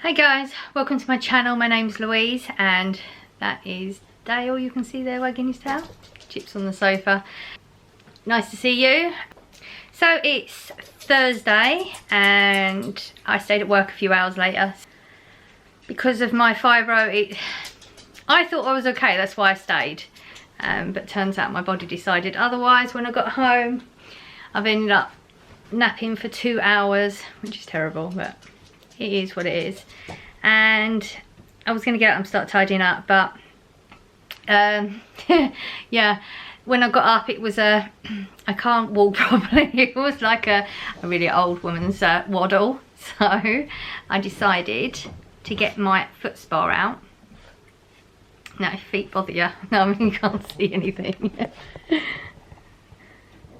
Hi guys, welcome to my channel. My name's Louise and that is Dale, you can see there wagging his tail. Chips on the sofa. Nice to see you. So it's Thursday and I stayed at work a few hours later. Because of my fibro, I thought I was okay, that's why I stayed. But turns out my body decided otherwise when I got home. I've ended up napping for 2 hours, which is terrible, but it is what it is. And I was gonna get up and start tidying up, but yeah, when I got up it was I can't walk properly. It was like a really old woman's waddle. So I decided to get my foot spa out. Now if feet bother you, no, I mean you can't see anything.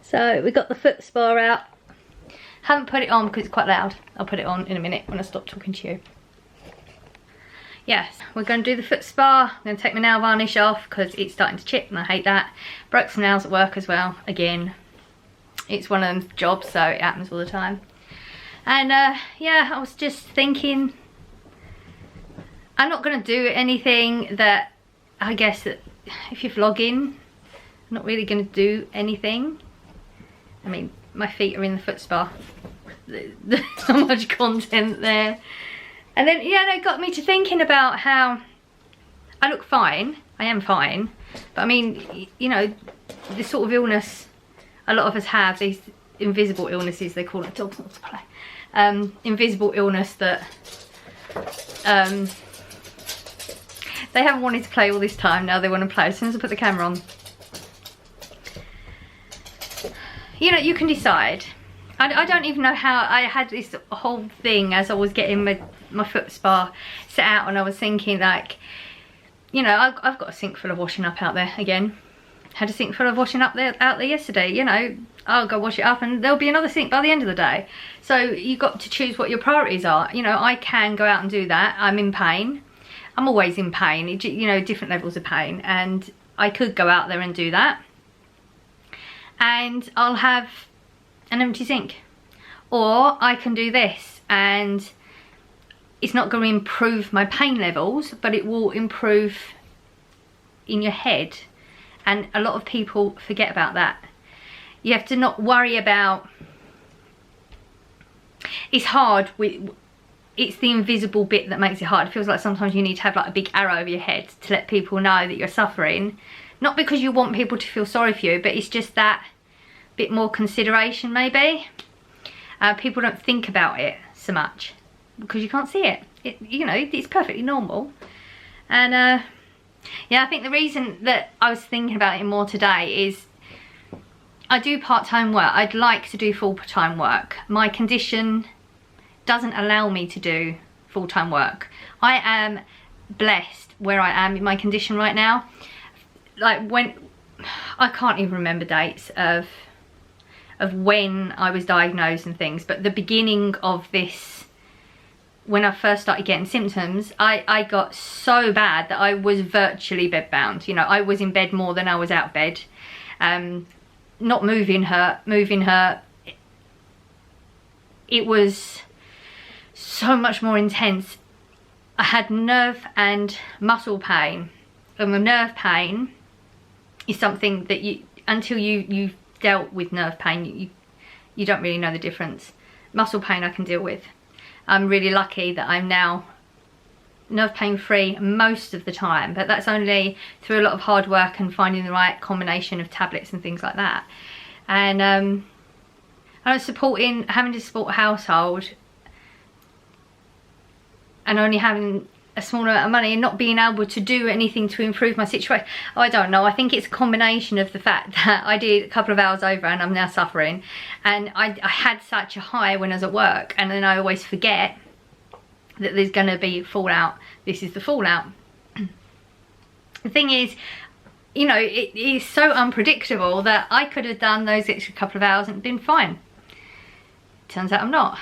So we got the foot spa out. Haven't put it on because it's quite loud. I'll put it on in a minute when I stop talking to you. Yes, we're going to do the foot spa. I'm going to take my nail varnish off because it's starting to chip and I hate that. Broke some nails at work as well. Again, it's one of them jobs, so it happens all the time. And yeah, I was just thinking, I'm not going to do anything that, I guess, that if you're vlogging, I'm not really going to do anything. I mean, my feet are in the foot spa. There's so much content there. And then, yeah, that got me to thinking about how I look fine. I am fine. But I mean, you know, this sort of illness a lot of us have, these invisible illnesses, they call it. Dogs not to play. Invisible illness that they haven't wanted to play all this time. Now they want to play as soon as I put the camera on. You know, you can decide. I don't even know how I had this whole thing as I was getting my foot spa set out, and I was thinking, like, you know, I've got a sink full of washing up out there again. Had a sink full of washing up out there yesterday. You know, I'll go wash it up and there'll be another sink by the end of the day. So you've got to choose what your priorities are. You know, I can go out and do that. I'm in pain. I'm always in pain, you know, different levels of pain, and I could go out there and do that. And I'll have an empty sink, or I can do this, and it's not going to improve my pain levels, but it will improve in your head, and a lot of people forget about that. You have to not worry about, it's hard, it's the invisible bit that makes it hard. It feels like sometimes you need to have like a big arrow over your head to let people know that you're suffering. Not because you want people to feel sorry for you, but it's just that bit more consideration maybe. People don't think about it so much because you can't see it. You know, it's perfectly normal. And yeah, I think the reason that I was thinking about it more today is I do part-time work. I'd like to do full-time work. My condition doesn't allow me to do full-time work. I am blessed where I am in my condition right now. Like, when I can't even remember dates of when I was diagnosed and things, but the beginning of this, when I first started getting symptoms, I got so bad that I was virtually bedbound. You know, I was in bed more than I was out of bed. Not moving her, it was so much more intense. I had nerve and muscle pain, and the nerve pain is something that you, until you've dealt with nerve pain, you don't really know the difference. Muscle pain I can deal with. I'm really lucky that I'm now nerve pain free most of the time, but that's only through a lot of hard work and finding the right combination of tablets and things like that. And I was having to support a household and only having a small amount of money and not being able to do anything to improve my situation. Oh, I don't know. I think it's a combination of the fact that I did a couple of hours over and I'm now suffering, and I had such a high when I was at work, and then I always forget that there's going to be fallout. This is the fallout. The thing is, you know, it is so unpredictable that I could have done those extra couple of hours and been fine. Turns out I'm not.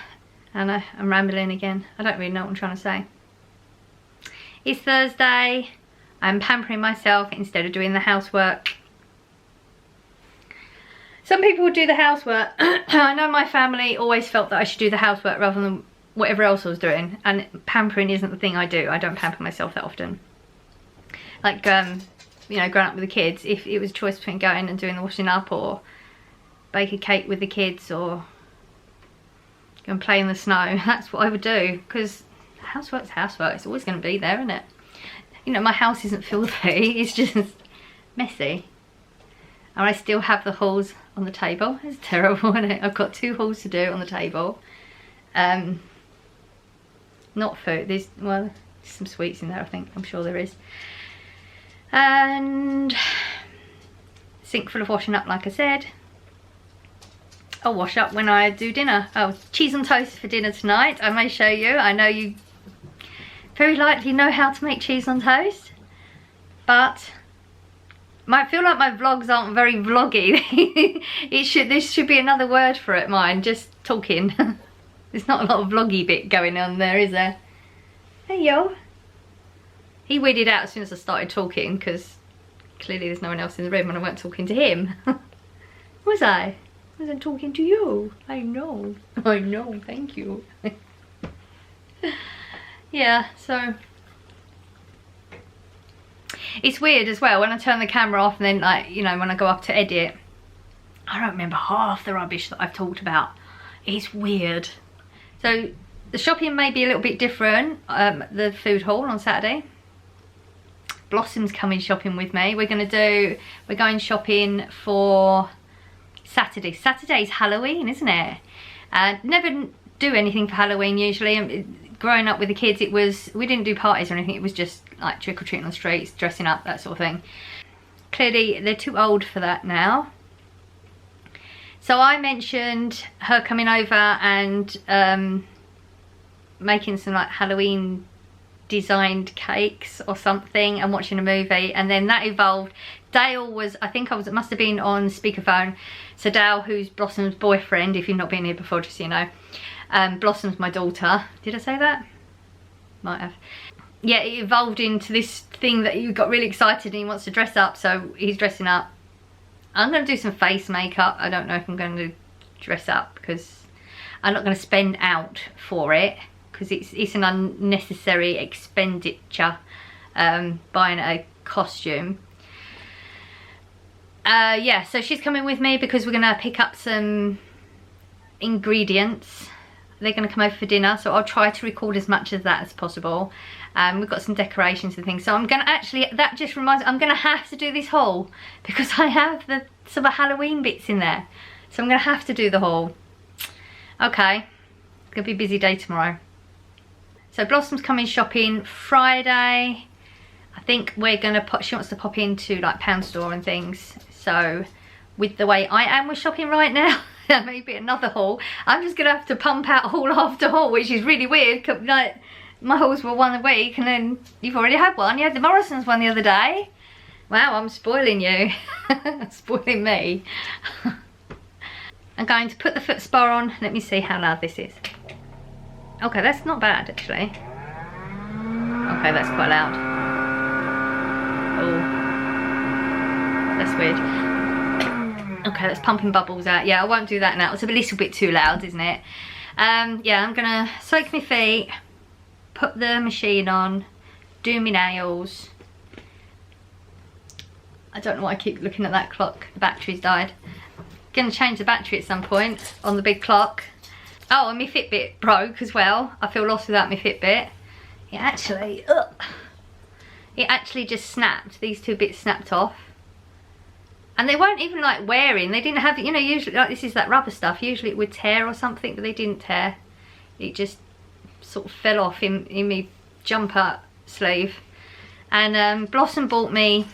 And I'm rambling again. I don't really know what I'm trying to say. It's Thursday. I'm pampering myself instead of doing the housework. Some people would do the housework. I know my family always felt that I should do the housework rather than whatever else I was doing. And pampering isn't the thing I do. I don't pamper myself that often. Like, you know, growing up with the kids, if it was a choice between going and doing the washing up or bake a cake with the kids or go and play in the snow, that's what I would do, because housework's housework. It's always going to be there, isn't it? You know, my house isn't filthy, it's just messy. And I still have the hauls on the table. It's terrible, isn't it? I've got 2 hauls to do on the table. Not food, there's, well, some sweets in there, I think, I'm sure there is. And sink full of washing up, like I said. I'll wash up when I do dinner. Oh, cheese on toast for dinner tonight. I may show you. I know you very likely know how to make cheese on toast, but I feel like my vlogs aren't very vloggy. This should be another word for it, mine. Just talking. There's not a lot of vloggy bit going on there, is there? Hey yo. He weirded out as soon as I started talking, because clearly there's no one else in the room and I weren't talking to him. Was I? I wasn't talking to you. I know. I know, thank you. Yeah, so it's weird as well when I turn the camera off and then, like, you know, when I go up to edit, I don't remember half the rubbish that I've talked about. It's weird. So the shopping may be a little bit different. The food haul on Saturday. Blossom's coming shopping with me. We're going shopping for Saturday. Saturday's Halloween, isn't it? Never do anything for Halloween usually. Growing up with the kids, we didn't do parties or anything. It was just like trick-or-treating on the streets, dressing up, that sort of thing. Clearly they're too old for that now. So I mentioned her coming over and making some like Halloween designed cakes or something and watching a movie, and then that evolved. Dale was, I think it must have been on speakerphone. So Dale, who's Blossom's boyfriend, if you've not been here before, just so you know, Blossom's my daughter. Did I say that? Might have. Yeah, it evolved into this thing that he got really excited and he wants to dress up, so he's dressing up. I'm going to do some face makeup. I don't know if I'm going to dress up because I'm not going to spend out for it, because it's an unnecessary expenditure buying a costume. Yeah, so she's coming with me because we're going to pick up some ingredients. They're going to come over for dinner, so I'll try to record as much of that as possible. We've got some decorations and things, so I'm going to actually, that just reminds me, I'm going to have to do this haul because I have some Halloween bits in there. So I'm going to have to do the haul. Okay, it's going to be a busy day tomorrow. So Blossom's coming shopping Friday. I think we're going to she wants to pop into like Pound Store and things. So with the way I am with shopping right now, that may be another haul. I'm just going to have to pump out haul after haul, which is really weird. Like, my hauls were one a week and then you've already had one. You had the Morrison's one the other day. Wow, I'm spoiling you. Spoiling me. I'm going to put the foot spa on. Let me see how loud this is. Okay, that's not bad actually. Okay, that's quite loud. Oh, that's weird. Okay, that's pumping bubbles out. Yeah, I won't do that now. It's a little bit too loud, isn't it? Yeah, I'm gonna soak my feet, put the machine on, do my nails. I don't know why I keep looking at that clock. The battery's died. Gonna change the battery at some point on the big clock. Oh, and my Fitbit broke as well. I feel lost without my Fitbit. It actually just snapped. These 2 bits snapped off. And they weren't even like wearing. They didn't have, you know, usually like this is that rubber stuff. Usually it would tear or something, but they didn't tear. It just sort of fell off in my jumper sleeve. And Blossom bought me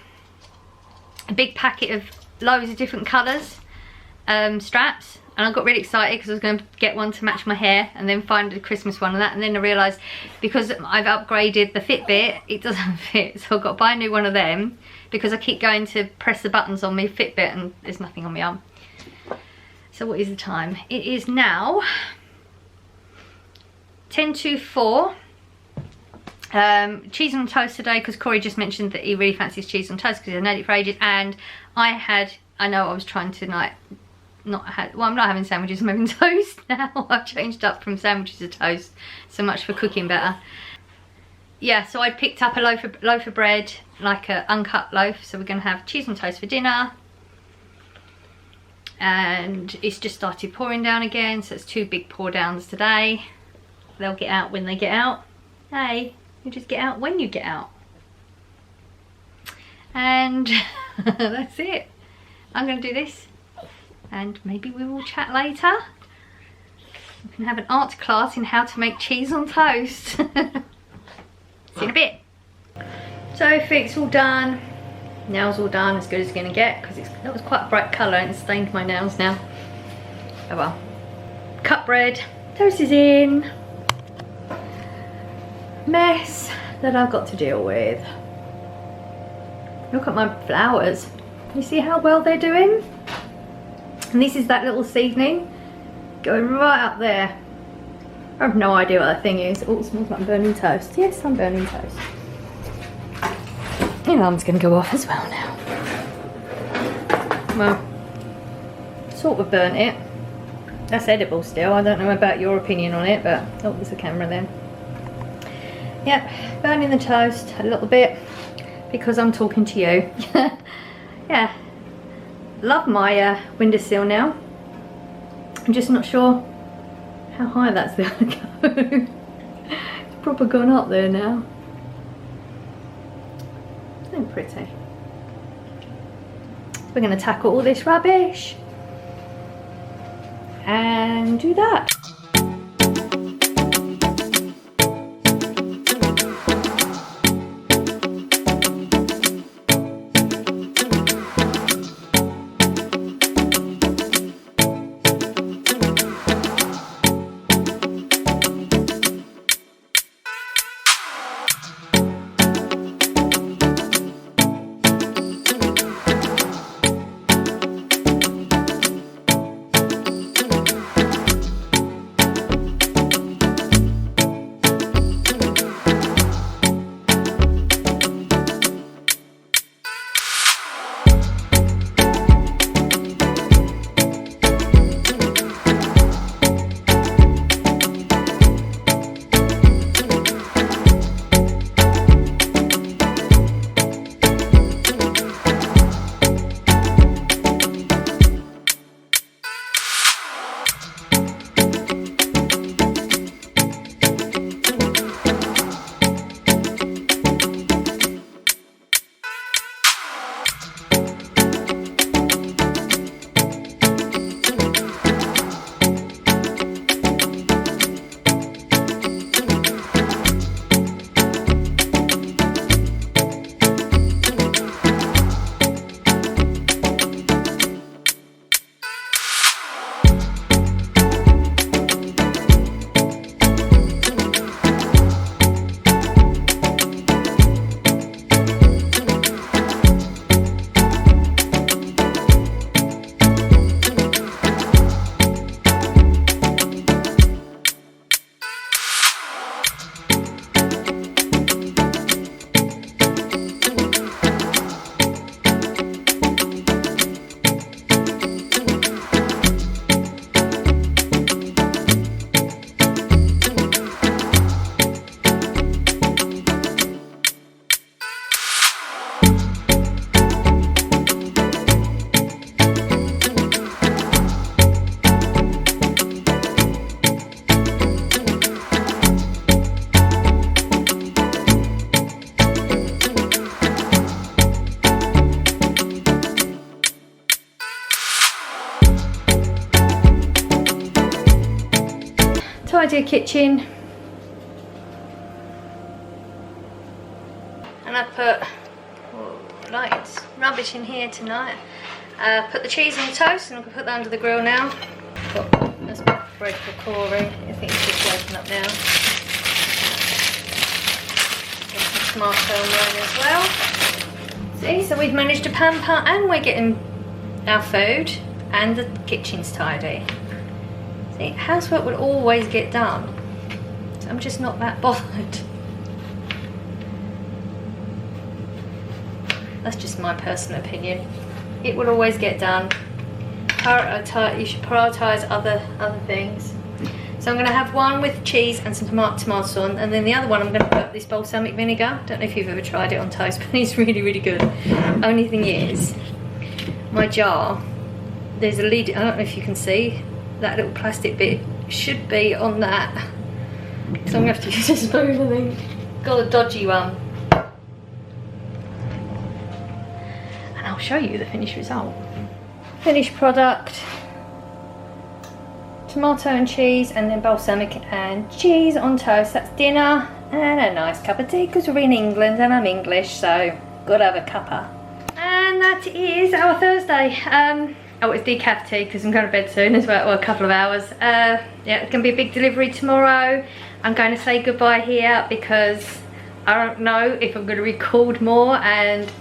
a big packet of loads of different colours, straps. And I got really excited because I was going to get one to match my hair and then find a Christmas one and that. And then I realised because I've upgraded the Fitbit, it doesn't fit. So I've got to buy a new one of them because I keep going to press the buttons on my Fitbit and there's nothing on my arm. So what is the time? It is now 10 to 4. Cheese on toast today because Corey just mentioned that he really fancies cheese on toast because he's known it for ages. And I know I was trying to like not had, well, I'm not having sandwiches, I'm having toast now. I've changed up from sandwiches to toast. So much for cooking better. Yeah, so I picked up a loaf of bread, like an uncut loaf. So we're gonna have cheese and toast for dinner. And it's just started pouring down again, so it's 2 big pour downs today. They'll get out when they get out. Hey, you just get out when you get out. And that's it. I'm gonna do this and maybe we will chat later. We can have an art class in how to make cheese on toast. See you in a bit. So feet's all done, nails all done, as good as it's gonna get, because that was quite a bright colour and it's stained my nails now. Oh well. Cut bread, toast is in. Mess that I've got to deal with. Look at my flowers. You see how well they're doing? And this is that little seedling going right up there. I have no idea what that thing is. Oh, it smells like burning toast. Yes, I'm burning toast. The alarm's going to go off as well now. Well, sort of burnt it. That's edible still. I don't know about your opinion on it, but oh, there's the camera then. Yep, burning the toast a little bit because I'm talking to you. Yeah, love my windowsill now. I'm just not sure how high that's going to go. It's proper gone up there now. Isn't it pretty? We're going to tackle all this rubbish and do that. Tidy a kitchen, and I put loads rubbish in here tonight. Put the cheese on the toast, and I'm gonna put that under the grill now. That's bread for Corey. I think he's just waking up now. Get some tomato on mine as well. See, so we've managed to pamper, and we're getting our food, and the kitchen's tidy. Housework will always get done, so I'm just not that bothered. That's just my personal opinion. It will always get done. you should prioritise other things. So I'm going to have one with cheese and some tomatoes on, and then the other one I'm going to put this balsamic vinegar. Don't know if you've ever tried it on toast, but it's really, really good. Only thing is, my jar, there's a lid, I don't know if you can see, that little plastic bit should be on that. So I'm going to have to use a spoon, I think. Got a dodgy one. And I'll show you the finished result. Finished product. Tomato and cheese, and then balsamic and cheese on toast. That's dinner, and a nice cup of tea because we're in England and I'm English, so gotta have a cuppa. And that is our Thursday. Oh, it's decaf tea because I'm going to bed soon as well, a couple of hours. Yeah, it's going to be a big delivery tomorrow. I'm going to say goodbye here because I don't know if I'm going to record more. And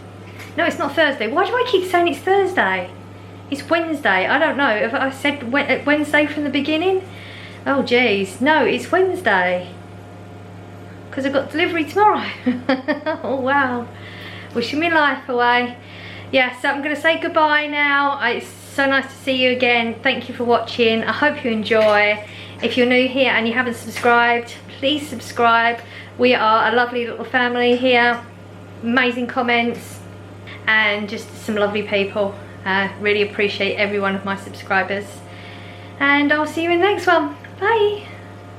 no, it's not Thursday. Why do I keep saying it's Thursday? It's Wednesday. I don't know. Have I said Wednesday from the beginning? Oh geez. No, it's Wednesday. Because I've got delivery tomorrow. Oh wow. Wishing me life away. Yeah, so I'm going to say goodbye now. It's so nice to see you again. Thank you for watching. I hope you enjoy. If you're new here and you haven't subscribed, please subscribe. We are a lovely little family here. Amazing comments and just some lovely people. Really appreciate every one of my subscribers, and I'll see you in the next one. Bye.